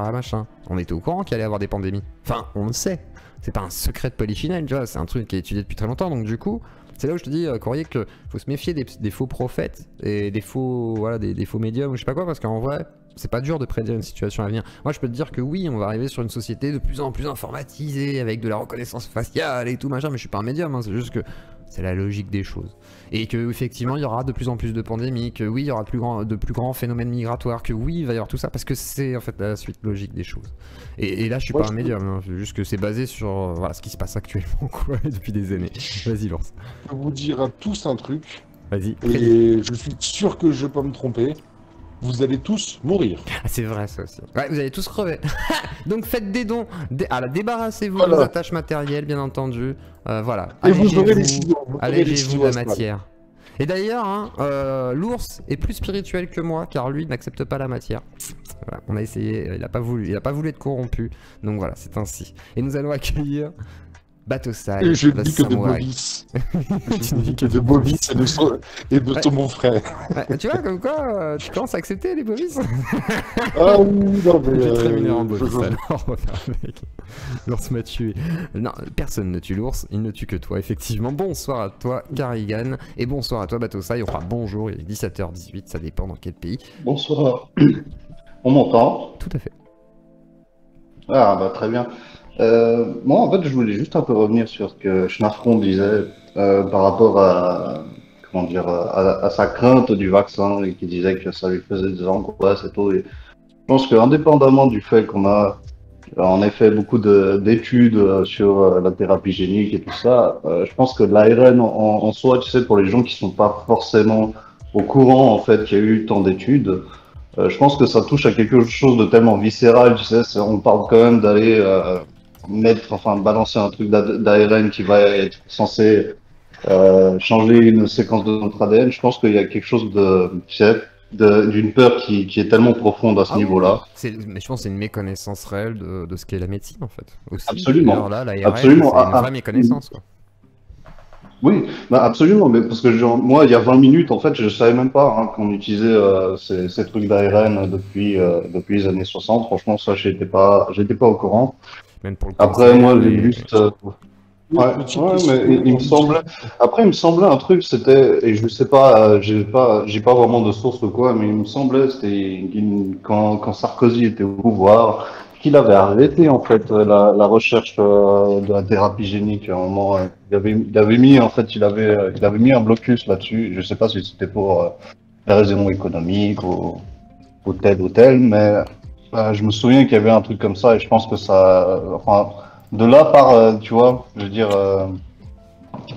machin. On était au courant qu'il allait y avoir des pandémies. Enfin, on le sait. C'est pas un secret de polichinelle, tu vois, c'est un truc qui est étudié depuis très longtemps, donc du coup, c'est là où je te dis, Courrier, que faut se méfier des faux prophètes et des faux, voilà, des faux médiums ou je sais pas quoi, parce qu'en vrai, c'est pas dur de prédire une situation à venir. Moi, je peux te dire que oui, on va arriver sur une société de plus en plus informatisée, avec de la reconnaissance faciale et tout machin, mais je suis pas un médium, hein, c'est juste que c'est la logique des choses. Et que effectivement, il y aura de plus en plus de pandémies, que oui, il y aura de plus grands phénomènes migratoires, que oui, il va y avoir tout ça, parce que c'est en fait la suite logique des choses. Et là, je suis pas un médium, hein, c'est juste que c'est basé sur voilà, ce qui se passe actuellement, quoi, depuis des années. Vas-y, lance. Je vais vous dire à tous un truc, Vas-y. et je suis sûr que je peux me tromper. Vous allez tous mourir. Ah, c'est vrai, ça aussi. Ouais, vous allez tous crever. Donc faites des dons. Débarrassez-vous de Voilà. vos attaches matérielles, bien entendu. Voilà. Et vous aurez les signaux. Allégez-vous de la matière. Et d'ailleurs, hein, l'ours est plus spirituel que moi, car lui n'accepte pas la matière. Voilà, on a essayé, il a pas voulu être corrompu. Donc voilà, c'est ainsi. Et nous allons accueillir Batosai, Et je le dis que de samouraï. Bovis. Je dis que de Bovis et de son mon frère. Ouais, tu vois, comme quoi, tu commences à accepter les bovis. Ah oui, non mais... J'ai très minérant bovis, je- alors on va faire avec. L'ours m'a tué. Non, personne ne tue l'ours, il ne tue que toi, effectivement. Bonsoir à toi, Carrigan, et bonsoir à toi, Batosai. Enfin, bonjour, il est 17h18, ça dépend dans quel pays. Bonsoir. On m'entend? Tout à fait. Ah bah très bien. Moi en fait je voulais juste un peu revenir sur ce que Schnafron disait par rapport à comment dire à sa crainte du vaccin et qui disait que ça lui faisait des angoisses et tout. Et je pense que indépendamment du fait qu'on a en effet beaucoup d'études sur la thérapie génique et tout ça, je pense que l'ARN en soi, tu sais, pour les gens qui sont pas forcément au courant en fait qu'il y a eu tant d'études. Je pense que ça touche à quelque chose de tellement viscéral, tu sais, on parle quand même d'aller balancer un truc d'ARN qui va être censé changer une séquence de notre ADN. Je pense qu'il y a quelque chose de, tu sais, d'une peur qui est tellement profonde à ce Ah oui, niveau-là. mais je pense que c'est une méconnaissance réelle de ce qu'est la médecine, en fait. Aussi. Absolument. Alors là, la Absolument. c'est une vraie méconnaissance, quoi. Oui, bah absolument, mais parce que genre, moi, il y a 20 minutes, en fait, je savais même pas hein, qu'on utilisait ces trucs d'ARN depuis les années 60. Franchement, ça, j'étais pas au courant. Même pour le Après, cancer, moi, j'ai et- juste... ouais, mais il me semblait... Après, il me semblait un truc, c'était... Et je sais pas, j'ai pas vraiment de source ou quoi, mais il me semblait, quand Sarkozy était au pouvoir, qu'il avait arrêté, en fait, la recherche de la thérapie génique. À un moment, il avait mis, en fait, il avait mis un blocus là-dessus. Je sais pas si c'était pour des raisons économiques ou tel, mais je me souviens qu'il y avait un truc comme ça et je pense que ça... Enfin, de là par, tu vois, je veux dire,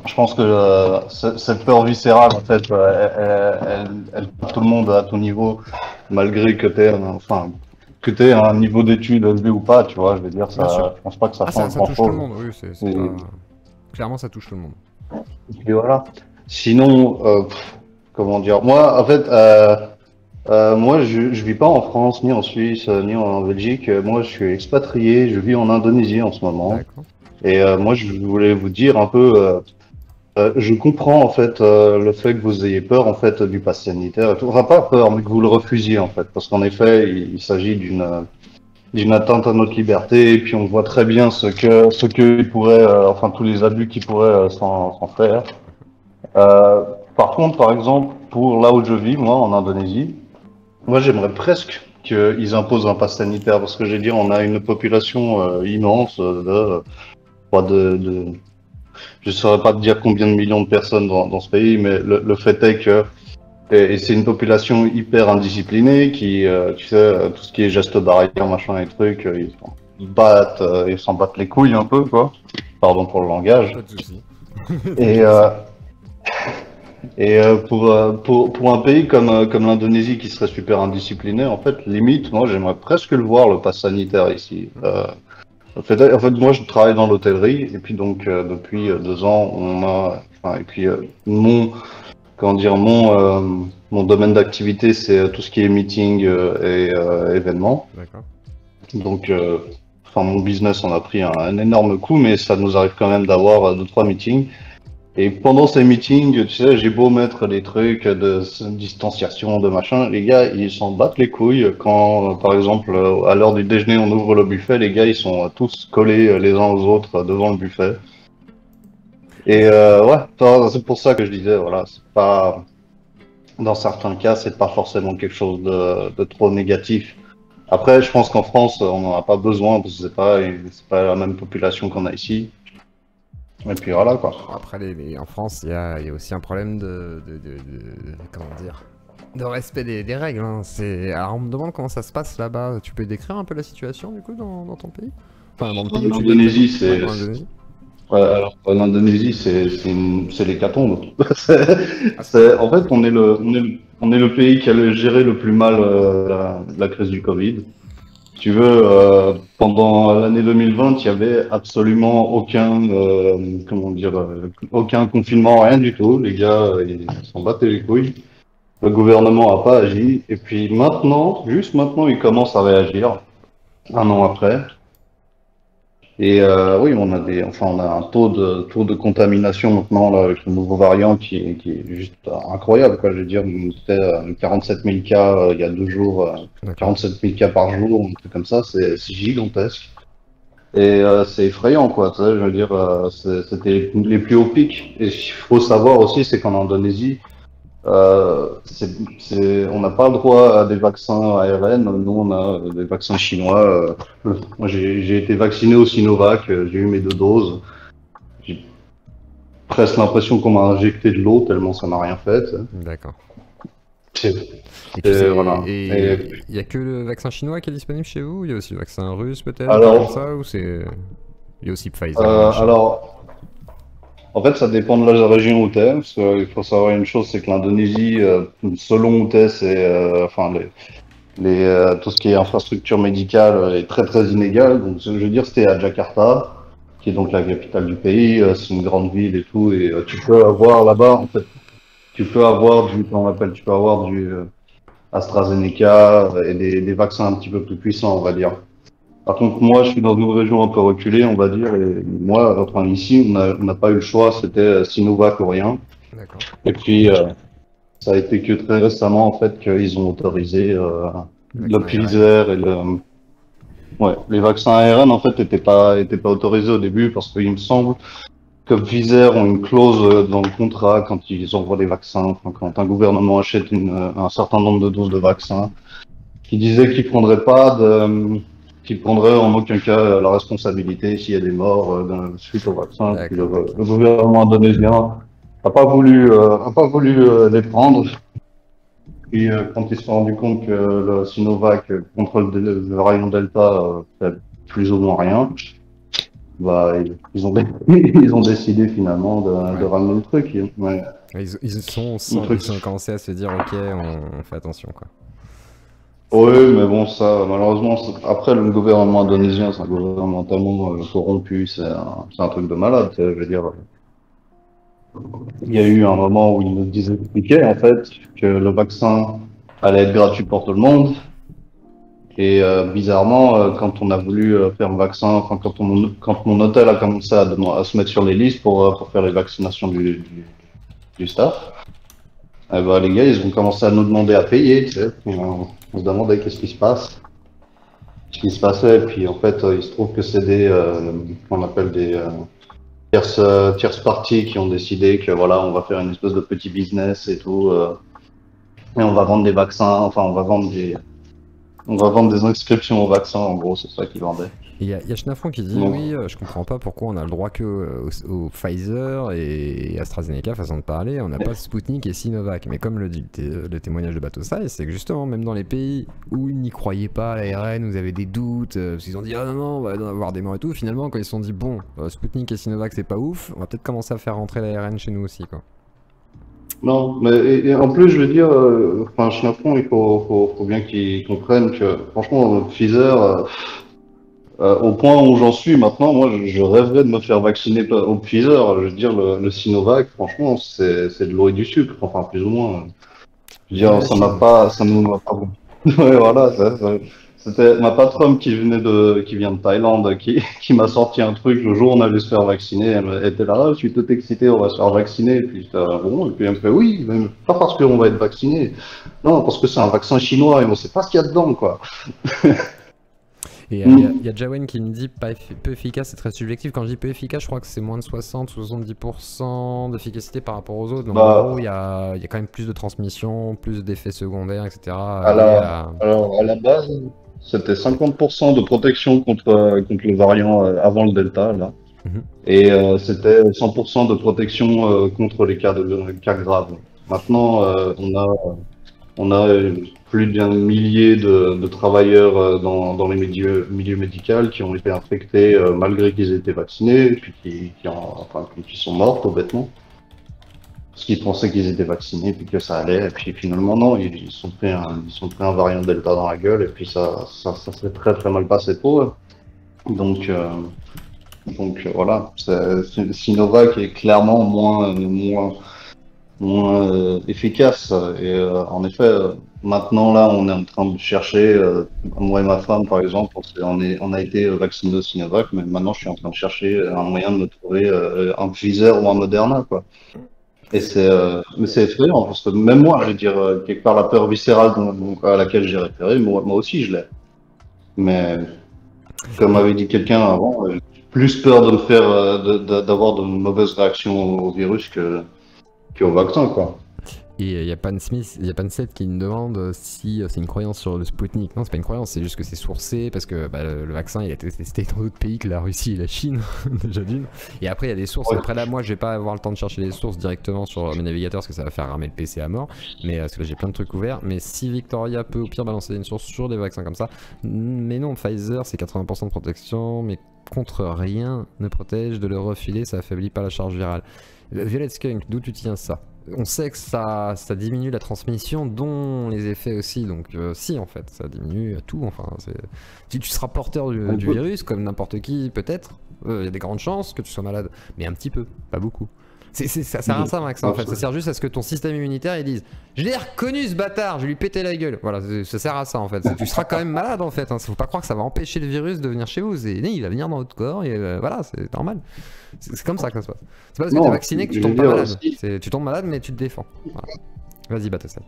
je pense que cette peur viscérale, en fait, elle touche tout le monde à tout niveau, malgré que que t'aies un niveau d'études élevé ou pas, tu vois, je veux dire, Bien sûr. je pense pas que ça Ah, change ça touche tout le grand-chose. monde, oui, c'est Et- pas... Clairement, ça touche tout le monde. Et puis voilà. Sinon, comment dire, moi, en fait, moi, je vis pas en France, ni en Suisse, ni en Belgique. Moi, je suis expatrié, je vis en Indonésie en ce moment. D'accord. Et moi, je voulais vous dire un peu, je comprends en fait le fait que vous ayez peur en fait du pass sanitaire. Et tout. Enfin, pas peur, mais que vous le refusiez en fait, parce qu'en effet, il s'agit d'une atteinte à notre liberté. Et puis, on voit très bien ce que il pourrait, enfin, tous les abus qui pourraient s'en faire. Euh, Par contre, par exemple, pour là où je vis, moi, en Indonésie. Moi, j'aimerais presque qu'ils imposent un pass sanitaire parce que j'ai dit, on a une population immense je saurais pas te dire combien de millions de personnes dans ce pays, mais le fait est que et c'est une population hyper indisciplinée qui, tu sais, tout ce qui est gestes barrières, machin et trucs, ils s'en battent les couilles un peu, quoi. Pardon pour le langage. Pas de soucis. Et pour un pays comme l'Indonésie qui serait super indiscipliné, en fait, limite, moi, j'aimerais presque le voir, le pass sanitaire ici. En fait, moi, je travaille dans l'hôtellerie, et puis donc, depuis 2 ans, et puis, comment dire, mon domaine d'activité, c'est tout ce qui est meeting et événements. D'accord. Donc, mon business en a pris un énorme coup, mais ça nous arrive quand même d'avoir 2-3 meetings. Et pendant ces meetings, tu sais, j'ai beau mettre des trucs de distanciation, de machin, les gars, ils s'en battent les couilles quand, par exemple, à l'heure du déjeuner, on ouvre le buffet, les gars, ils sont tous collés les uns aux autres devant le buffet. Et ouais, c'est pour ça que je disais, voilà, c'est pas, dans certains cas, c'est pas forcément quelque chose de trop négatif. Après, je pense qu'en France, on n'en a pas besoin parce que c'est pas la même population qu'on a ici. Et puis voilà, quoi. Après, en France, il y a aussi un problème comment dire, de respect des règles. Hein. Alors, on me demande comment ça se passe là-bas. Tu peux décrire un peu la situation, du coup, dans ton pays? Enfin, dans le pays où En tu Indonésie, vis. Ouais, en Indonésie. alors, en Indonésie, c'est l'hécatombe. Ah, c'est vrai. En fait, on est le pays qui a géré le plus mal la crise du Covid. Si tu veux, pendant l'année 2020, il y avait absolument comment dire, aucun confinement, rien du tout. Les gars, ils s'en battaient les couilles. Le gouvernement n'a pas agi. Et puis maintenant, juste maintenant, ils commencent à réagir, un an après. Et oui, on a un taux de contamination maintenant là, avec le nouveau variant qui est juste incroyable, quoi. Je veux dire, c'était 47 000 cas il y a 2 jours, D'accord. 47 000 cas par jour, un truc comme ça, c'est gigantesque. Et c'est effrayant, quoi. Tu sais, je veux dire, c'était les plus hauts pics. Et ce qu'il faut savoir aussi, c'est qu'en Indonésie, on n'a pas le droit à des vaccins ARN. Nous, on a des vaccins chinois. Moi, j'ai été vacciné au Sinovac. J'ai eu mes 2 doses. J'ai presque l'impression qu'on m'a injecté de l'eau tellement ça n'a rien fait. D'accord. C'est- Et tu sais, voilà. et il y a que le vaccin chinois qui est disponible chez vous? Il y a aussi le vaccin russe peut-être, Alors, comme ça, ou c'est... Il y a aussi Pfizer euh, en Chine. alors, en fait, ça dépend de la région où t'es. Parce qu'il faut savoir une chose, c'est que l'Indonésie, selon où t'es, enfin, tout ce qui est infrastructure médicale est très très inégal. Donc, je veux dire, c'était à Jakarta, qui est donc la capitale du pays. C'est une grande ville et tout. Et tu peux avoir là-bas, en fait, tu peux avoir du AstraZeneca et des vaccins un petit peu plus puissants, on va dire. Par contre, moi, je suis dans une région un peu reculée, on va dire. Et moi, enfin, ici, on n'a pas eu le choix. C'était Sinovac ou rien. D'accord. Et puis, ça a été que très récemment, en fait, qu'ils ont autorisé Le le vaccin ARN. Pfizer et ouais, les vaccins ARN, en fait, étaient pas autorisés au début parce qu'il me semble que Pfizer ont une clause dans le contrat quand ils envoient des vaccins, enfin, quand un gouvernement achète un certain nombre de doses de vaccins, qui disait qu'ils prendraient en aucun cas la responsabilité s'il y a des morts suite au vaccin. Puis D'accord, ok. le gouvernement indonésien a pas voulu les prendre. Puis quand ils se sont rendus compte que le Sinovac contre le variant Delta fait plus ou moins rien, bah ils ont décidé finalement de Ouais. ramener le truc. Ouais, le truc. Ils ont commencé à se dire, ok, on fait attention, quoi. Oui, mais bon, ça, malheureusement, après le gouvernement indonésien, c'est un gouvernement tellement corrompu, c'est un truc de malade. Je veux dire, il y a eu un moment où ils nous expliquaient en fait que le vaccin allait être gratuit pour tout le monde. Et bizarrement, quand on a voulu faire le vaccin, enfin quand mon hôtel a commencé à se mettre sur les listes pour faire les vaccinations du staff, eh ben, les gars, ils ont commencé à nous demander à payer, tu sais. Et on se demandait qu'est-ce qui se passe, ce qui se passait. Et puis en fait, il se trouve que c'est on appelle des tierces parties qui ont décidé que voilà, on va faire une espèce de petit business et tout, et on va vendre des vaccins, enfin on va vendre des inscriptions aux vaccins, en gros, c'est ça qu'ils vendaient. Il y a Schnafron qui dit, Donc, oui, je comprends pas pourquoi on a le droit que au Pfizer et AstraZeneca, façon de parler, on n'a pas Sputnik et Sinovac. Mais comme le dit le témoignage de Bateau Size, c'est que justement, même dans les pays où ils n'y croyaient pas à l'ARN, vous avez des doutes, parce qu'ils ont dit, ah non, non, on va avoir des morts et tout, finalement, quand ils se sont dit, bon, Sputnik et Sinovac, c'est pas ouf, on va peut-être commencer à faire rentrer l'ARN chez nous aussi, quoi. non, mais et en plus, je veux dire, enfin, Schnafron, faut bien qu'ils comprennent que, franchement, Pfizer, au point où j'en suis maintenant, moi, je rêverais de me faire vacciner au Pfizer. Je veux dire, le Sinovac, franchement, c'est de l'eau et du sucre, enfin, plus ou moins. Je veux Vive dire, la Chine! ça nous m'a pas. Ouais, voilà, C'était ma patronne qui vient de Thaïlande, qui m'a sorti un truc le jour où on allait se faire vacciner. Elle était là, ah, je suis tout excité, on va se faire vacciner. Et puis j'étais là, bon, et puis elle me fait, oui, mais pas parce qu'on va être vacciné. Non, parce que c'est un vaccin chinois et on sait pas ce qu'il y a dedans, quoi. Et il y a Jawen qui me dit peu efficace, c'est très subjectif. Quand je dis peu efficace, je crois que c'est moins de 60 ou 70% d'efficacité par rapport aux autres. Donc en gros, il y a quand même plus de transmission, plus d'effets secondaires, etc. Alors, à la base, c'était 50% de protection contre le variant avant le Delta, là. Mhm. Et c'était 100% de protection contre les cas graves. Maintenant, on a plus d'un millier de travailleurs dans les milieux médicaux qui ont été infectés malgré qu'ils étaient vaccinés, et puis qui sont morts, tout bêtement. Parce qu'ils pensaient qu'ils étaient vaccinés, puis que ça allait, et puis finalement non, ils sont pris un variant Delta dans la gueule, et puis ça s'est très très mal passé pour eux. Donc voilà, Sinovac est clairement moins efficace. Et en effet, maintenant là, on est en train de chercher, moi et ma femme par exemple, on a été vaccinés au Sinovac, mais maintenant je suis en train de chercher un moyen de me trouver un Pfizer ou un Moderna, quoi. Et mais c'est effrayant, parce que même moi, je veux dire, quelque part, la peur viscérale à laquelle j'ai référé, moi aussi je l'ai. Mais comme avait dit quelqu'un avant, j'ai plus peur de me faire, d'avoir de mauvaises réactions au virus qu'au vaccin, quoi. Et il y a Panseth qui me demande si c'est une croyance sur le Sputnik. Non, c'est pas une croyance, c'est juste que c'est sourcé parce que le vaccin il a été testé dans d'autres pays que la Russie et la Chine, déjà d'une. Et après il y a des sources. Ouais. Après là, moi je vais pas avoir le temps de chercher les sources directement sur mes navigateurs parce que ça va faire ramer le PC à mort. Mais parce que là j'ai plein de trucs ouverts. Mais si Victoria peut au pire balancer une source sur des vaccins comme ça. Mais non, Pfizer c'est 80% de protection, mais contre rien ne protège. De le refiler, ça affaiblit pas la charge virale. Violet Skunk, d'où tu tiens ça? On sait que ça diminue la transmission, dont les effets aussi, donc si en fait, ça diminue tout, enfin, si tu seras porteur du virus, comme n'importe qui peut-être, il y a des grandes chances que tu sois malade, mais un petit peu, pas beaucoup. Ça sert à ça, Max, en fait, ça sert juste à ce que ton système immunitaire, il dise « Je l'ai reconnu ce bâtard, je vais lui péter la gueule », voilà, ça sert à ça en fait, tu seras quand même malade en fait, hein. Faut pas croire que ça va empêcher le virus de venir chez vous, il va venir dans votre corps, et voilà, c'est normal. C'est comme ça que ça se passe. C'est pas parce que t'es vacciné que tu tombes pas malade. Tu tombes malade mais tu te défends. Voilà. Vas-y, Batosset.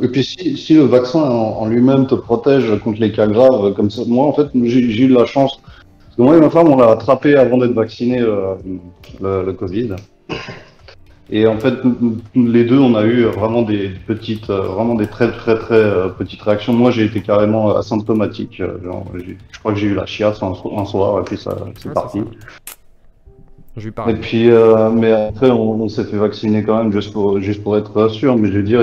Et puis si le vaccin en lui-même te protège contre les cas graves, comme ça, moi en fait j'ai eu de la chance. Parce que moi et ma femme on l'a attrapé avant d'être vacciné le Covid. Et en fait les deux on a eu vraiment vraiment des très très très petites réactions. Moi j'ai été carrément asymptomatique. Je crois que j'ai eu la chiasse un soir et puis c'est parti. Je lui parle. Et puis, mais après, on s'est fait vacciner quand même juste pour être sûr. Mais je veux dire,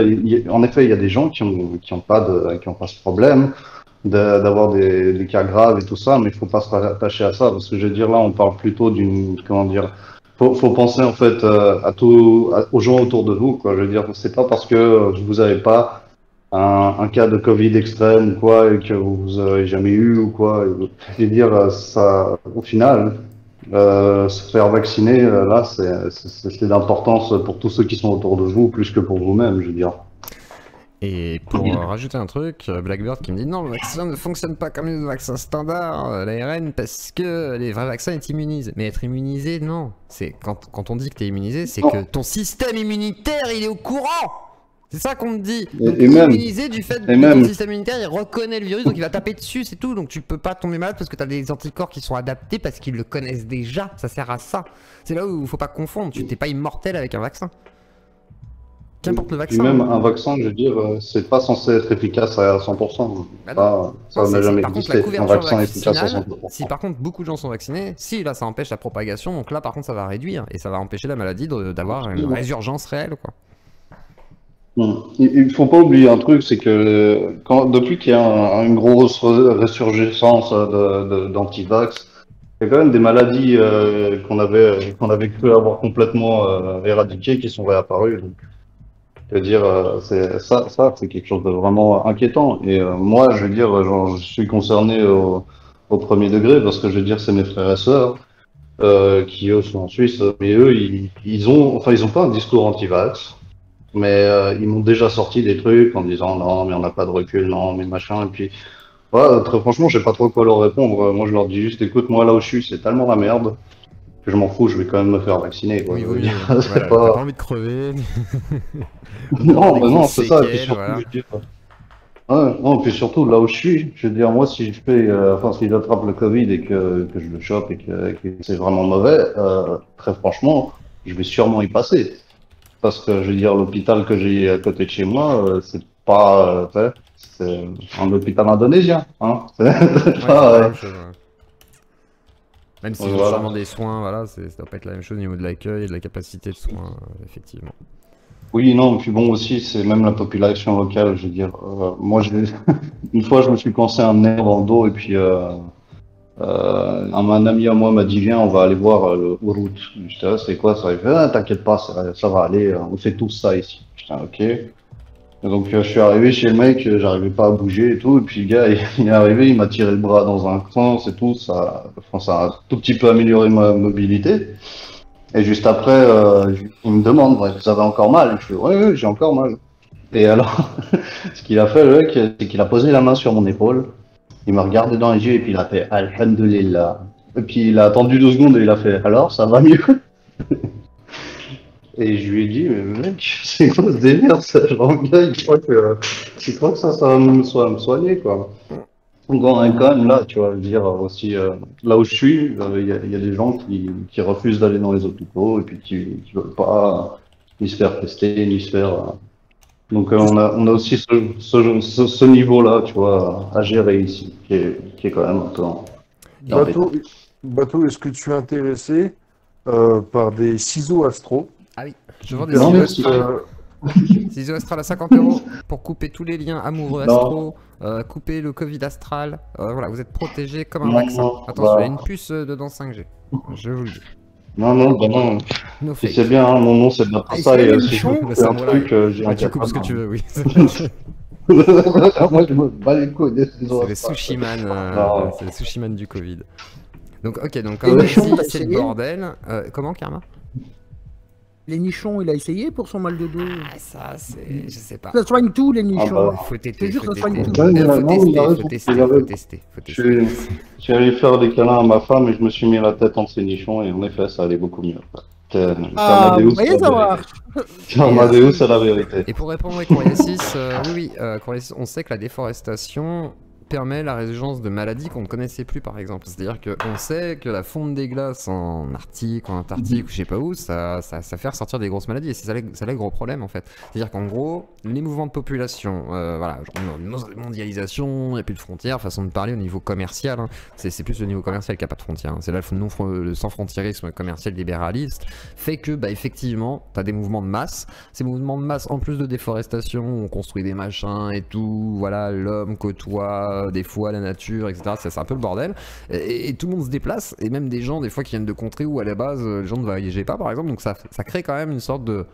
en effet, il y a des gens qui ont pas ce problème d'avoir des cas graves et tout ça, mais il faut pas se rattacher à ça parce que je veux dire là, on parle plutôt comment dire, faut penser en fait aux gens autour de vous, quoi. Je veux dire, c'est pas parce que vous avez pas un cas de Covid extrême ou quoi et que vous avez jamais eu ou quoi. Je veux dire, ça, au final. Se faire vacciner, là, c'est d'importance pour tous ceux qui sont autour de vous, plus que pour vous-même, je veux dire. Et pour rajouter un truc, Blackbird qui me dit non, le vaccin ne fonctionne pas comme les vaccins standards, l'ARN, parce que les vrais vaccins ils t'immunisent. Mais être immunisé, non. C'est quand on dit que t'es immunisé, c'est que ton système immunitaire il est au courant. C'est ça qu'on te dit. Donc, Et même, immunisé du fait que ton système immunitaire il reconnaît le virus, donc il va taper dessus, c'est tout. Donc tu peux pas tomber malade parce que tu as des anticorps qui sont adaptés parce qu'ils le connaissent déjà. Ça sert à ça. C'est là où il faut pas confondre. Tu t'es pas immortel avec un vaccin. Qu'importe le vaccin. Même un vaccin, je veux dire, c'est pas censé être efficace à 100%. Bah ça n'a jamais par contre, existé. la couverture Un vaccin efficace à vaccinale, 100%. si par contre beaucoup de gens sont vaccinés, si là ça empêche la propagation, donc là par contre ça va réduire et ça va empêcher la maladie d'avoir une résurgence réelle, quoi. Il faut pas oublier un truc, c'est que depuis qu'il y a une grosse résurgence d'antivax, il y a quand même des maladies qu'on avait cru avoir complètement éradiquées qui sont réapparues. Donc, je veux dire, c'est quelque chose de vraiment inquiétant. Et moi, je veux dire, genre, je suis concerné au premier degré parce que je veux dire, c'est mes frères et sœurs qui eux sont en Suisse, mais eux, ils ont pas un discours anti-vax. Mais ils m'ont déjà sorti des trucs en disant non, mais on n'a pas de recul, non, mais machin. Et puis Ouais, très franchement, je sais pas trop quoi leur répondre. Moi, je leur dis juste, écoute, moi, là où je suis, c'est tellement la merde que je m'en fous, je vais quand même me faire vacciner, quoi. Oui, il Je vaut veux mieux. dire, c'est Voilà, t'as pas pas. envie de crever, ou d'avoir Non, des mais non, grosses c'est ça. Et puis séquelles, surtout, je voilà. veux dire. Ouais, non, puis surtout, là où je suis, je veux dire, moi, si je fais, enfin, si j'attrape le Covid et que je le chope et que c'est vraiment mauvais, très franchement, je vais sûrement y passer. Parce que, je veux dire, l'hôpital que j'ai à côté de chez moi, c'est pas, tu sais, c'est un hôpital indonésien, hein. C'est Ouais, c'est pas pas, la même chose. Ouais. Même s'ils ont voilà. sûrement des soins, voilà, ça doit pas être la même chose au niveau de l'accueil et de la capacité de soins, effectivement. Oui, non, puis bon aussi, c'est même la population locale, je veux dire. Moi, une fois, je me suis coincé un nerf dans le dos et puis un ami à moi m'a dit, viens, on va aller voir le Ouroute. J'étais là, c'est quoi ça? Il fait, ah, t'inquiète pas, ça va aller, on fait tout ça ici. J'étais là, ok. Et donc, je suis arrivé chez le mec, j'arrivais pas à bouger et tout, et puis le gars, il est arrivé, il m'a tiré le bras dans un sens et tout, enfin, ça a un tout petit peu amélioré ma mobilité. Et juste après, il me demande, ouais, vous avez encore mal? Je fais, oui, oui, j'ai encore mal. Et alors, ce qu'il a fait, le mec, c'est qu'il a posé la main sur mon épaule, il m'a regardé dans les yeux et puis il a fait Alhamdulillah. Et puis il a attendu 2 secondes et il a fait alors, ça va mieux? Et je lui ai dit, mais mec, c'est quoi ce délire ça? Genre, le gars, il croit que ça va me soigner, quoi. Donc, on est quand même là, tu vois, je veux dire, aussi, là où je suis, il y a des gens qui refusent d'aller dans les hôpitaux et puis qui veulent pas ni se faire tester, ni se faire. Donc on a aussi ce niveau-là, tu vois, à gérer ici, qui est quand même un peu embêtant. Bateau, bateau, est-ce que tu es intéressé par des ciseaux astro? Ah oui, je vends des Non, ciseaux merci. Astral. Euh, Ciseaux Astral à 50 € pour couper tous les liens amoureux Non, astro, couper le Covid astral. Voilà, vous êtes protégé comme un non, vaccin. non, Attention, il y a une bah, puce dedans 5G. Je vous le dis. non, non, bah non. No Tu sais fake. bien, hein, mon nom c'est bien Ah, pour et ça, c'est et les si je nichons. veux Le faire un samouraï. truc, j'ai Ah, un tu coupes ce que katana. tu veux, oui. Moi, je me bats les couilles des ciseaux C'est le Astra. sushiman, Non. c'est le sushiman du Covid. Donc ok, donc Et en nichons, Asie, t'as c'est le essayé bordel. Comment, Karma? Les nichons, il a essayé pour son mal de dos. Ah, ça, c'est... Je sais pas. Ça soigne tout, les Ah nichons. bah, Faut Je tester, te jure, faut ça soigne tester. tout. ouais, mais Faut non, mais il a tester, faut raison, tester, il a faut raison. tester, faut Je tester. je suis allé faire des câlins à ma femme et je me suis mis la tête entre ses nichons et en effet, ça allait beaucoup mieux. Ah, vous Amadeus, c'est voyez, la ça vérité. va. Amadeus, c'est la vérité. Et pour répondre à Courrier6, oui, oui, Courrier6, on sait que la déforestation permet la résurgence de maladies qu'on ne connaissait plus, par exemple. C'est-à-dire qu'on sait que la fonte des glaces en Arctique, en Antarctique, ou je sais pas où, ça fait ressortir des grosses maladies. Et c'est ça le gros problème, en fait. C'est-à-dire qu'en gros, les mouvements de population, voilà, genre mondialisation, il n'y a plus de frontières, façon de parler au niveau commercial, hein. C'est plus le niveau commercial qui n'a pas de frontières, hein. C'est là le sans-frontiérisme commercial libéraliste, fait que, bah, effectivement, tu as des mouvements de masse. Ces mouvements de masse, en plus de déforestation, on construit des machins et tout, voilà, l'homme côtoie des fois la nature, etc. C'est un peu le bordel. Et tout le monde se déplace, et même des gens, des fois, qui viennent de contrées où à la base, les gens ne voyageaient pas, par exemple. Donc ça crée quand même une sorte de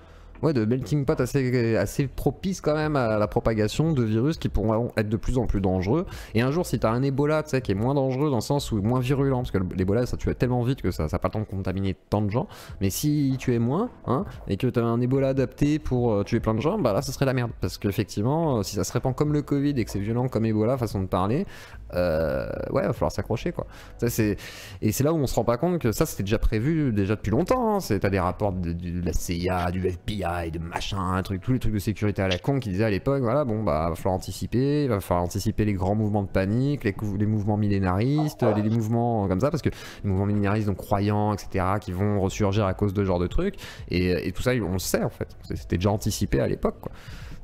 melting pot assez propice quand même à la propagation de virus qui pourront être de plus en plus dangereux. Et un jour, si tu as un Ebola, tu sais, qui est moins dangereux dans le sens où moins virulent, parce que l'Ebola, ça tue tellement vite que ça n'a pas le temps de contaminer tant de gens. Mais si tu es moins, hein, et que tu as un Ebola adapté pour tuer plein de gens, bah là, ce serait la merde. Parce qu'effectivement, si ça se répand comme le Covid et que c'est violent comme Ebola, façon de parler, ouais, va falloir s'accrocher, quoi. Et c'est là où on se rend pas compte que ça, c'était déjà prévu déjà depuis longtemps, hein. T'as des rapports de la CIA, du FBI, de machin, tous les trucs de sécurité à la con qui disaient à l'époque, voilà, bon, bah, va falloir anticiper, les grands mouvements de panique, les mouvements millénaristes, les mouvements comme ça, parce que les mouvements millénaristes, donc croyants, etc., qui vont ressurgir à cause de ce genre de trucs, et tout ça, on le sait, en fait. C'était déjà anticipé à l'époque, quoi.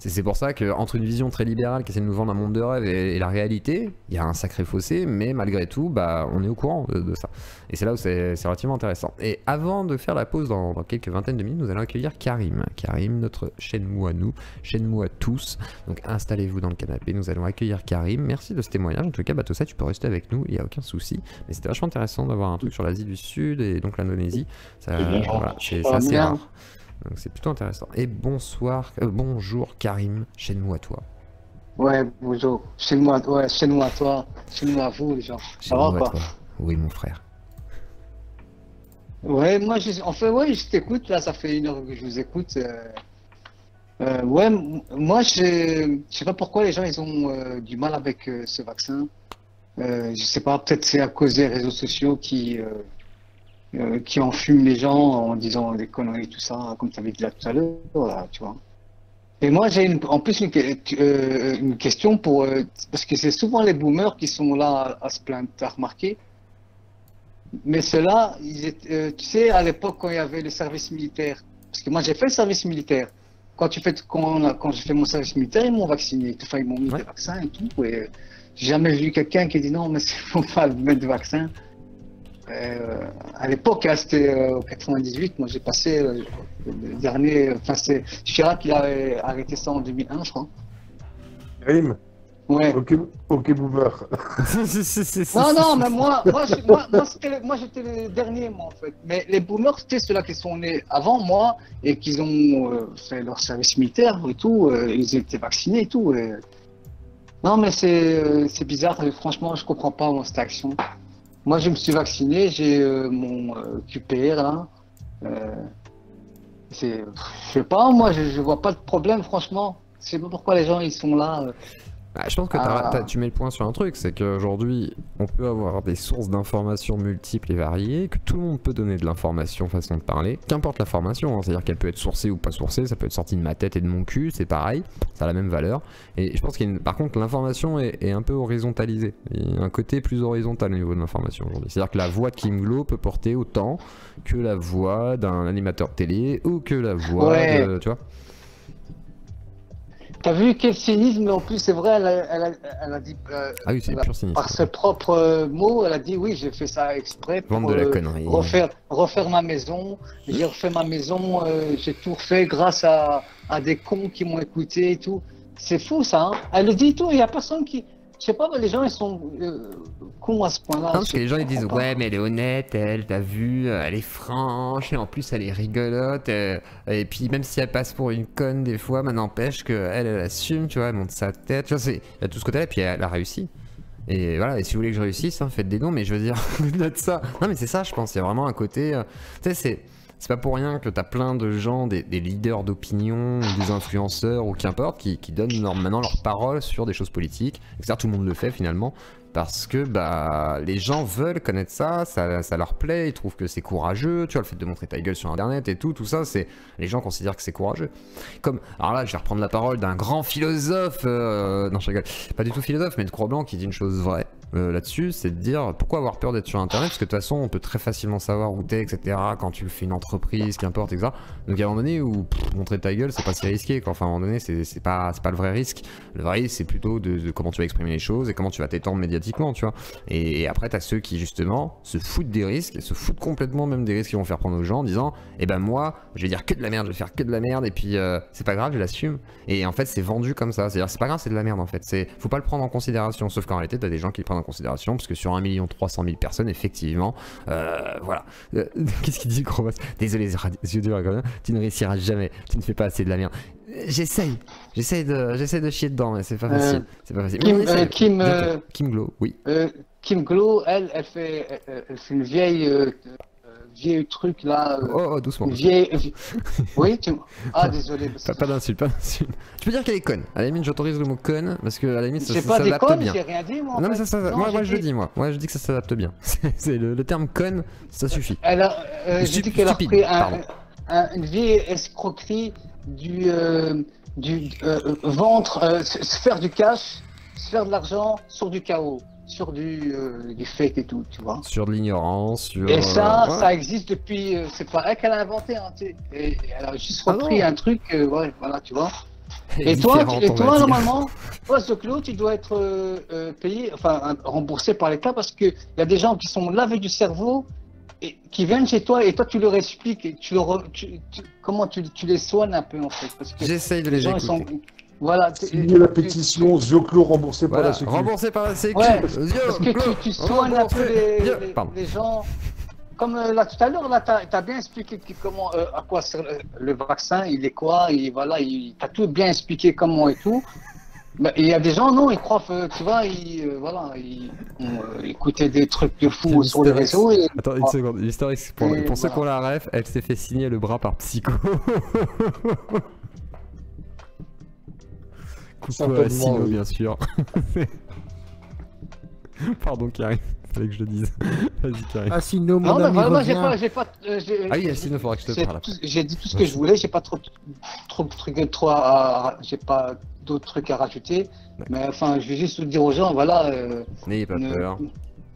C'est pour ça qu'entre une vision très libérale qui essaie de nous vendre un monde de rêve et la réalité, il y a un sacré fossé, mais malgré tout, bah, on est au courant de ça. Et c'est là où c'est relativement intéressant. Et avant de faire la pause dans quelques vingtaines de minutes, nous allons accueillir Karim. Karim, notre Shenmue à nous, Shenmue à tous. Donc installez-vous dans le canapé, nous allons accueillir Karim. Merci de ce témoignage. En tout cas, Batosa, tu peux rester avec nous, il n'y a aucun souci. Mais c'était vachement intéressant d'avoir un truc sur l'Asie du Sud et donc l'Indonésie. Voilà, c'est assez rare. Donc c'est plutôt intéressant. Et bonjour Karim, Shenmue à toi. Ouais, bonjour. Chez moi à toi, chez moi à vous, les gens. Ça va Shenmue à quoi? toi. Oui, mon frère. Ouais, moi, en fait, ouais, je t'écoute, là, ça fait 1 heure que je vous écoute. Ouais, moi, je sais pas pourquoi les gens, ils ont du mal avec ce vaccin. Je sais pas, peut-être c'est à cause des réseaux sociaux qui enfument les gens en disant des conneries, tout ça, comme tu avais dit là tout à l'heure, là, tu vois. Et moi, j'ai en plus une question parce que c'est souvent les boomers qui sont là à se plaindre, t'as remarqué? Mais ceux-là, tu sais, à l'époque, quand il y avait le service militaire, parce que moi, j'ai fait le service militaire. Quand j'ai fait mon service militaire, ils m'ont vacciné. Enfin, ils m'ont mis des vaccins et tout. Et j'ai jamais vu quelqu'un qui a dit non, mais il faut pas mettre de vaccin. À l'époque, hein, c'était en 98. Moi, j'ai passé le dernier. Enfin, c'est Chirac qui avait arrêté ça en 2001, je crois. Karim, Ouais. ok, boomer. Non, mais moi j'étais le dernier, moi, en fait. Mais les boomers, c'était ceux-là qui sont nés avant moi et qui ont fait leur service militaire et tout. Ils étaient vaccinés et tout. Non, mais c'est bizarre. Franchement, je comprends pas, moi, cette action. Moi, je me suis vacciné. J'ai mon QPR, là. Je sais pas, moi, je vois pas de problème, franchement. Je sais pas pourquoi les gens, ils sont là. Bah, je pense que tu mets le point sur un truc, c'est qu'aujourd'hui, on peut avoir des sources d'informations multiples et variées, que tout le monde peut donner de l'information, façon de parler, qu'importe l'information, hein, c'est-à-dire qu'elle peut être sourcée ou pas sourcée, ça peut être sorti de ma tête et de mon cul, c'est pareil, ça a la même valeur. Et je pense par contre, l'information est un peu horizontalisée, il y a un côté plus horizontal au niveau de l'information aujourd'hui. C'est-à-dire que la voix de Kim Glow peut porter autant que la voix d'un animateur de télé ou que la voix de, tu vois. T'as vu quel cynisme, en plus, c'est vrai, elle a dit, ah oui, c'est pur cynisme. par ses propres mots, elle a dit oui, j'ai fait ça exprès pour de la connerie. refaire ma maison. J'ai refait ma maison, j'ai tout refait grâce à des cons qui m'ont écouté et tout. C'est fou ça, hein. Elle le dit tout, il n'y a personne qui. Je sais pas, mais les gens ils sont cons à ce point-là. Non, parce que les gens ils disent ouais, mais elle est honnête, elle, t'as vu, elle est franche, et en plus elle est rigolote, et puis même si elle passe pour une conne des fois, mais n'empêche qu'elle assume, tu vois, elle monte sa tête, tu vois, il y a tout ce côté-là, et puis elle a réussi. Et voilà, et si vous voulez que je réussisse, hein, faites des dons, mais je veux dire, au-delà de ça. Non, mais c'est ça, je pense, il y a vraiment un côté. Tu sais, c'est pas pour rien que t'as plein de gens, des leaders d'opinion, des influenceurs ou qu'importe, qui donnent maintenant leur parole sur des choses politiques. Et tout le monde le fait finalement. Parce que bah les gens veulent connaître ça, ça leur plaît, ils trouvent que c'est courageux, tu vois, le fait de montrer ta gueule sur internet et tout ça, c'est les gens considèrent que c'est courageux. Alors là, je vais reprendre la parole d'un grand philosophe, non je rigole, pas du tout philosophe, mais de Croix-Blanc qui dit une chose vraie là-dessus, c'est de dire pourquoi avoir peur d'être sur internet, parce que de toute façon on peut très facilement savoir où t'es, etc. Quand tu fais une entreprise, qu'importe, etc. Donc à un moment donné où montrer ta gueule c'est pas si risqué, quoi. Enfin à un moment donné c'est pas le vrai risque. Le vrai risque c'est plutôt de comment tu vas exprimer les choses et comment tu vas t'étendre médiatiquement, tu vois. Et après t'as ceux qui justement se foutent des risques, et se foutent complètement même des risques qu'ils vont faire prendre aux gens en disant eh ben moi je vais dire que de la merde, je vais faire que de la merde et puis c'est pas grave, je l'assume. Et en fait c'est vendu comme ça, c'est-à-dire c'est pas grave, c'est de la merde en fait, faut pas le prendre en considération, sauf qu'en réalité t'as des gens qui le prennent en considération parce que sur 1 300 000 personnes effectivement voilà. Qu'est-ce qu'il dit Gros Boss? Désolé yeux durs, tu ne réussiras jamais, tu ne fais pas assez de la merde. J'essaye de chier dedans, mais c'est pas facile. C'est pas facile. Kim Glow, oui. Kim Glow, elle fait une vieille truc là. Oh, doucement. Oui, ah désolé. Pas d'insulte, pas d'insulte. Je peux dire qu'elle est conne. À la limite, j'autorise le mot conne parce que à la limite, ça s'adapte bien. J'ai rien dit, moi. Non, mais moi je le dis, moi. Moi je dis que ça s'adapte bien. C'est le terme conne, ça suffit. J'ai dit qu'elle a repris une vieille escroquerie du ventre, se faire du cash, se faire de l'argent sur du chaos, sur du fake et tout, tu vois. Sur de l'ignorance, sur... Et ça existe depuis... c'est pas elle qu'elle a inventé, hein, et elle a juste repris un truc, ouais, voilà, tu vois. Et toi normalement, toi, ce clos, tu dois être payé, enfin, remboursé par l'État parce qu'il y a des gens qui sont lavés du cerveau et qui viennent chez toi et toi tu leur expliques et comment tu les soignes un peu en fait. J'essaye de les écouter. Voilà. Signer la pétition Zioclo remboursé par la Sécu. Remboursé par la Sécu. Ouais, parce que tu soignes un peu les gens. Comme là tout à l'heure, là t'as bien expliqué comment, à quoi sert le vaccin, il est quoi, et voilà, t'as tout bien expliqué comment et tout. Mais il y a des gens, non, ils croient, tu vois, ils ont écouté des trucs de fou sur les réseaux. Et... Attends, une seconde, l'historique, pour ceux qui ont la ref, elle s'est fait signer le bras par Psycho. Coucou à Sino, bien sûr. Pardon, Karim, fallait que je le dise. Vas-y, Karim. Asino, mon Non, mais ami, vraiment, j'ai reviens. Ah oui, Yacine, il faudra que je te parle. j'ai dit tout ce que je voulais, j'ai pas trop de trucs, j'ai pas d'autres trucs à rajouter. Mais enfin, je vais juste vous dire aux gens, voilà. N'ayez pas peur.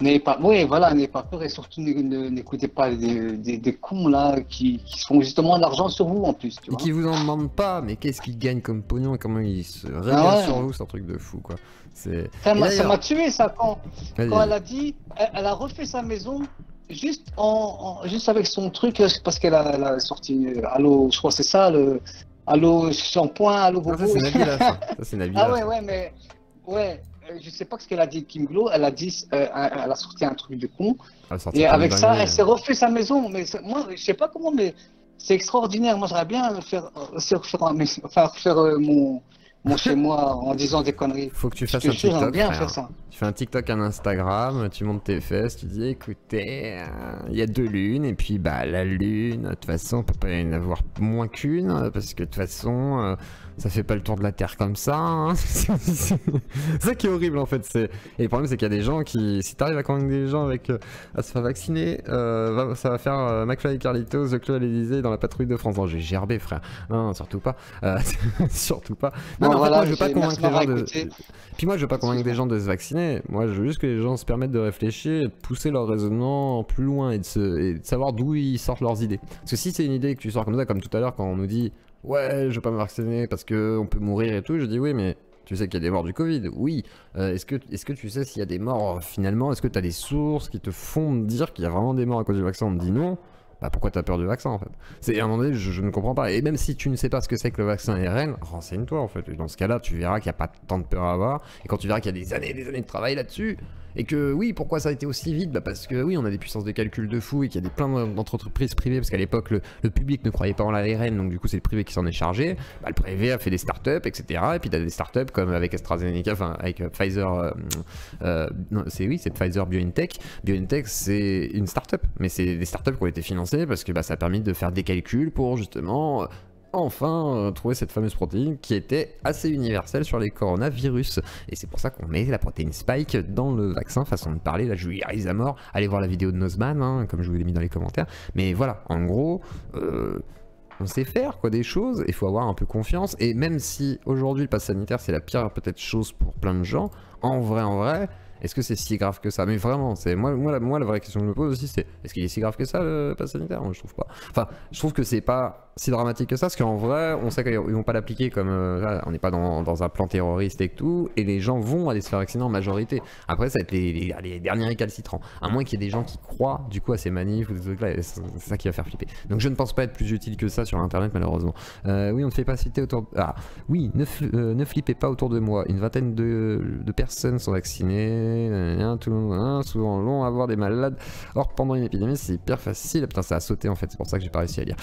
N'ayez pas, oui, voilà, n'ayez pas peur et surtout n'écoutez pas des cons là qui se font justement de l'argent sur vous en plus. Tu Et vois. qui vous en demandent pas, mais qu'est-ce qu'ils gagnent comme pognon et comment ils se régalent Ah ouais. sur vous, c'est un truc de fou quoi. C'est. Ça Et m'a d'ailleurs- tué ça quand Vas-y. elle a dit, elle a refait sa maison juste juste avec son truc parce qu'elle a sorti Allo, je crois que c'est ça, le Allo shampoing, Allo Non, bobo. ça c'est Nabila, ça. Ça c'est Nabila. Ah ouais, ouais, mais ouais, je sais pas ce qu'elle a dit, Kim Glow, elle a dit, elle a sorti un truc de con, Elle sortit et comme avec une ça, dinguerie. elle s'est refait sa maison, mais moi, je sais pas comment, mais c'est extraordinaire, moi j'aimerais bien refaire mon chez moi en disant des conneries. Faut que tu Je fasses te un jure, j'aimerais TikTok, bien frère. faire ça. Tu fais un TikTok, un Instagram, tu montes tes fesses, tu dis écoutez, il y a 2 lunes, et puis bah la lune, de toute façon, on peut pas y en avoir moins qu'une, parce que de toute façon, ça fait pas le tour de la Terre comme ça. Hein. C'est ça qui est horrible en fait. Et le problème, c'est qu'il y a des gens qui, si t'arrives à convaincre des gens avec à se faire vacciner, ça va faire McFly et Carlitos, The Club à l'Elysée dans la patrouille de France. Non, j'ai gerbé, frère. Non, surtout pas. Surtout pas. Non, mais en fait, voilà, moi, je veux pas convaincre les gens de. écouter. Puis moi, je veux pas convaincre des gens de se vacciner. Moi, je veux juste que les gens se permettent de réfléchir, et de pousser leur raisonnement plus loin et de savoir d'où ils sortent leurs idées. Parce que si c'est une idée que tu sors comme ça, comme tout à l'heure, quand on nous dit ouais, je veux pas me vacciner parce que on peut mourir et tout, je dis oui, mais tu sais qu'il y a des morts du Covid. Oui. Est-ce que tu sais s'il y a des morts finalement? Est-ce que tu as des sources qui te font dire qu'il y a vraiment des morts à cause du vaccin? On me dit non. Bah pourquoi t'as peur du vaccin en fait? C'est à un moment donné, je ne comprends pas. Et même si tu ne sais pas ce que c'est que le vaccin ARN, renseigne-toi en fait. Et dans ce cas-là, tu verras qu'il n'y a pas tant de peur à avoir. Et quand tu verras qu'il y a des années et des années de travail là-dessus, et que oui, pourquoi ça a été aussi vite? Bah parce que oui, on a des puissances de calcul de fou et qu'il y a plein d'entreprises privées, parce qu'à l'époque, le public ne croyait pas en l'ARN, donc du coup, c'est le privé qui s'en est chargé. Bah, le privé a fait des startups, etc. Et puis t'as des startups comme avec AstraZeneca, enfin avec Pfizer, non, c'est Pfizer BioNTech. BioNTech, c'est une startup, mais c'est des startups qui ont été financées parce que bah, ça a permis de faire des calculs pour justement enfin trouver cette fameuse protéine qui était assez universelle sur les coronavirus. Et c'est pour ça qu'on met la protéine Spike dans le vaccin, façon de parler. Là, je vulgarise à mort. Allez voir la vidéo de Nozman, hein, comme je vous l'ai mis dans les commentaires. Mais voilà, en gros, on sait faire quoi des choses. Il faut avoir un peu confiance. Et même si aujourd'hui le pass sanitaire c'est la pire peut-être chose pour plein de gens, en vrai. Est-ce que c'est si grave que ça? Mais vraiment, c'est moi la vraie question que je me pose aussi, c'est est-ce qu'il est si grave que ça le pass sanitaire? Moi je trouve pas. Enfin, je trouve que c'est pas si dramatique que ça, parce qu'en vrai, on sait qu'ils vont pas l'appliquer comme là, on n'est pas dans un plan terroriste et tout, et les gens vont aller se faire vacciner en majorité. Après, ça va être les derniers récalcitrants, à moins qu'il y ait des gens qui croient du coup à ces manifs ou des trucs là, c'est ça qui va faire flipper. Donc je ne pense pas être plus utile que ça sur internet malheureusement. Oui, on ne fait pas citer autour. Ah oui, ne flippez pas autour de moi. Une vingtaine de personnes sont vaccinées. Tout le monde, souvent long à avoir des malades. Or pendant une épidémie, c'est hyper facile. Putain, ça a sauté en fait. C'est pour ça que j'ai pas réussi à lire.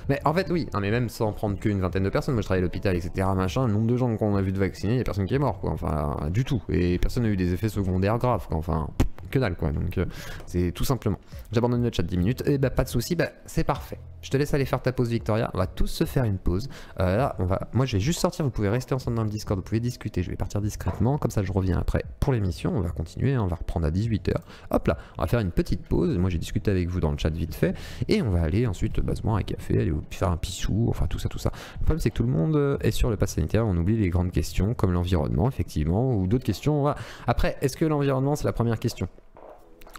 Mais en fait, oui, non, mais même sans prendre qu'une vingtaine de personnes, moi je travaille à l'hôpital, etc. Machin, le nombre de gens qu'on a vu de vacciner, il n'y a personne qui est mort, quoi. Enfin, du tout. Et personne n'a eu des effets secondaires graves, quoi. Enfin, que dalle, quoi. Donc, c'est tout simplement. J'abandonne le chat 10 minutes. Et bah, pas de soucis, bah, c'est parfait. Je te laisse aller faire ta pause, Victoria. On va tous se faire une pause. Là, moi, je vais juste sortir. Vous pouvez rester ensemble dans le Discord, vous pouvez discuter. Je vais partir discrètement. Comme ça, je reviens après pour l'émission. On va continuer, on va reprendre à 18h. Hop là, on va faire une petite pause. Moi, j'ai discuté avec vous dans le chat vite fait. Et on va aller ensuite se boire un café, aller faire un pissou, enfin tout ça. Le problème, c'est que tout le monde est sur le pass sanitaire. On oublie les grandes questions comme l'environnement, effectivement, ou d'autres questions. Voilà. Après, est-ce que l'environnement, c'est la première question?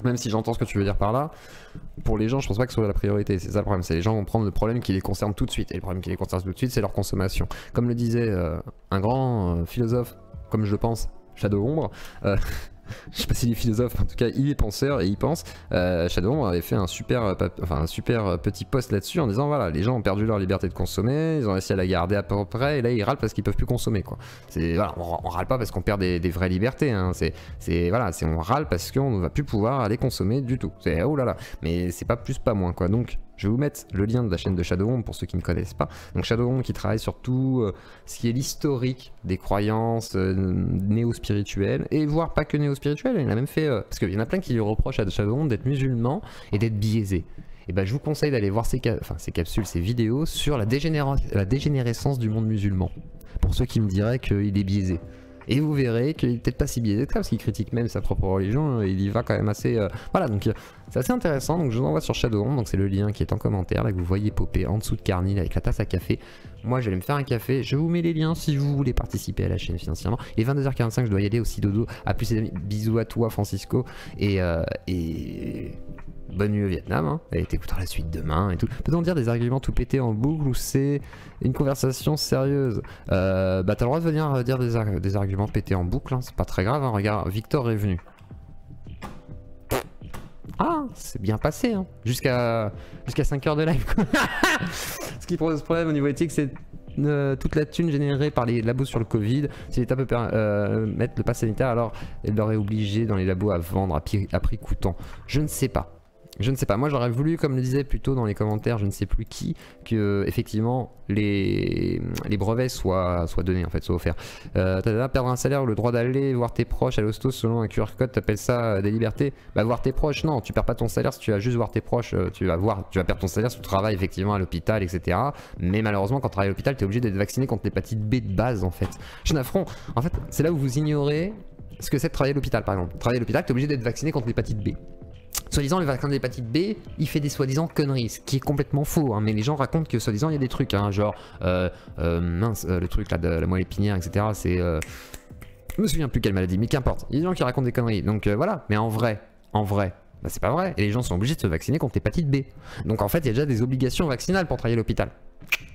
Même si j'entends ce que tu veux dire par là, pour les gens, je pense pas que ce soit la priorité. C'est ça le problème. C'est les gens vont prendre le problème qui les concerne tout de suite. Et le problème qui les concerne tout de suite, c'est leur consommation. Comme le disait un grand philosophe, comme je le pense, Shadowombre. Je sais pas s'il est philosophe, en tout cas il est penseur et il pense. Shadowombre avait fait un super petit post là-dessus en disant voilà, les gens ont perdu leur liberté de consommer, ils ont réussi à la garder à peu près et là ils râlent parce qu'ils peuvent plus consommer, quoi. Voilà, on râle pas parce qu'on perd des vraies libertés, hein. On râle parce qu'on ne va plus pouvoir aller consommer du tout. C'est oh là là, mais c'est pas plus pas moins, quoi. Donc je vais vous mettre le lien de la chaîne de Shadowombre pour ceux qui ne connaissent pas. Donc Shadowombre qui travaille sur tout ce qui est l'historique des croyances néo-spirituelles, et voire pas que néo-spirituelles, il a même fait... parce qu'il y en a plein qui lui reprochent à Shadowombre d'être musulman et d'être biaisé. Et ben je vous conseille d'aller voir ces capsules, ces vidéos sur la dégénérescence du monde musulman. Pour ceux qui me diraient qu'il est biaisé. Et vous verrez qu'il est peut-être pas si biaisé que ça, parce qu'il critique même sa propre religion, il y va quand même assez... Voilà, donc c'est assez intéressant, donc je vous envoie sur Shadowrun, donc c'est le lien qui est en commentaire, là que vous voyez popper en dessous de Carnil avec la tasse à café. Moi je vais me faire un café, je vous mets les liens si vous voulez participer à la chaîne financièrement. Il est 22h45, je dois y aller aussi dodo, à plus les amis, bisous à toi Francisco, et bonne nuit au Vietnam, hein. Et t'écoutera la suite demain et tout. Peut-on dire des arguments tout pétés en boucle ou c'est une conversation sérieuse? Bah t'as le droit de venir dire des arguments pétés en boucle, hein. C'est pas très grave, hein. Regarde, Victor est venu. Ah, c'est bien passé, hein. Jusqu'à 5 heures de live. Ce qui pose problème au niveau éthique, c'est toute la thune générée par les labos sur le Covid. Si l'État peut mettre le pass sanitaire, alors il leur est obligé dans les labos à vendre à prix coûtant. Je ne sais pas. Je ne sais pas, moi j'aurais voulu, comme le disait plutôt dans les commentaires, je ne sais plus qui, que effectivement les brevets soient donnés en fait, soient offerts. Perdre un salaire ou le droit d'aller voir tes proches à l'hosto selon un QR code, t'appelles ça des libertés? Bah voir tes proches, non, tu perds pas ton salaire si tu vas juste voir tes proches, tu vas perdre ton salaire si tu travailles effectivement à l'hôpital, etc. Mais malheureusement quand tu travailles à l'hôpital, t'es obligé d'être vacciné contre l'hépatite B de base en fait. Chenafron, en fait, c'est là où vous ignorez ce que c'est de travailler à l'hôpital par exemple. Travailler à l'hôpital, t'es obligé d'être vacciné contre l'hépatite B. Soi-disant, le vaccin de l'hépatite B, il fait des soi-disant conneries, ce qui est complètement faux, hein, mais les gens racontent que soi-disant il y a des trucs, hein, genre, le truc là de la moelle épinière, etc. C'est. Je me souviens plus quelle maladie, mais qu'importe. Il y a des gens qui racontent des conneries, donc voilà, mais en vrai, bah, c'est pas vrai, et les gens sont obligés de se vacciner contre l'hépatite B. Donc en fait, il y a déjà des obligations vaccinales pour travailler à l'hôpital.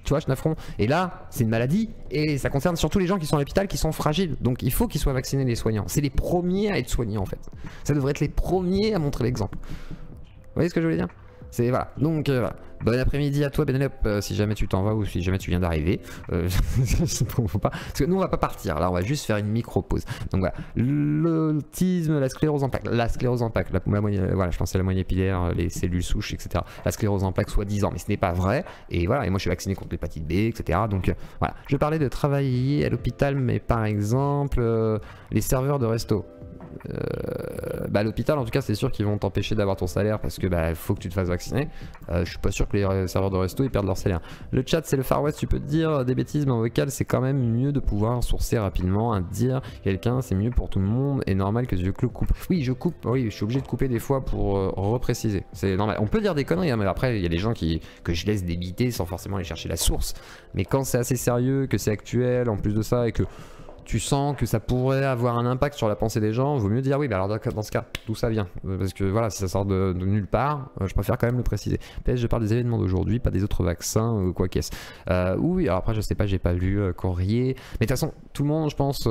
Tu vois, Chenafron. Et là, c'est une maladie, et ça concerne surtout les gens qui sont à l'hôpital, qui sont fragiles. Donc il faut qu'ils soient vaccinés, les soignants. C'est les premiers à être soignés, en fait. Ça devrait être les premiers à montrer l'exemple. Vous voyez ce que je voulais dire? C'est voilà. Donc voilà. Bon après-midi à toi, Benelope, si jamais tu t'en vas ou si jamais tu viens d'arriver. Faut pas. Parce que nous on va pas partir. Là, on va juste faire une micro-pause. Donc voilà. L'autisme, la sclérose en plaques. La sclérose en plaques. Voilà, je pense à la moelle épinière, les cellules souches, etc. La sclérose en plaques, soi-disant, mais ce n'est pas vrai. Et voilà. Et moi je suis vacciné contre l'hépatite B, etc. Donc voilà. Je parlais de travailler à l'hôpital, mais par exemple, les serveurs de resto. Bah à l'hôpital en tout cas c'est sûr qu'ils vont t'empêcher d'avoir ton salaire parce que bah faut que tu te fasses vacciner. Je suis pas sûr que les serveurs de resto ils perdent leur salaire. Le chat c'est le Far West, tu peux te dire des bêtises mais en vocal c'est quand même mieux de pouvoir sourcer rapidement, à dire quelqu'un c'est mieux pour tout le monde et normal que je coupe. Oui je coupe, oui je suis obligé de couper des fois pour repréciser. C'est normal. On peut dire des conneries hein, mais après il y a des gens que je laisse débiter sans forcément aller chercher la source. Mais quand c'est assez sérieux, que c'est actuel en plus de ça et que tu sens que ça pourrait avoir un impact sur la pensée des gens, vaut mieux dire oui, bah alors dans ce cas, d'où ça vient. Parce que voilà, si ça sort de nulle part, je préfère quand même le préciser. Peut-être je parle des événements d'aujourd'hui, pas des autres vaccins ou quoi qu'est-ce. Oui, alors après je sais pas, j'ai pas lu Courrier. Mais de toute façon, tout le monde, je pense,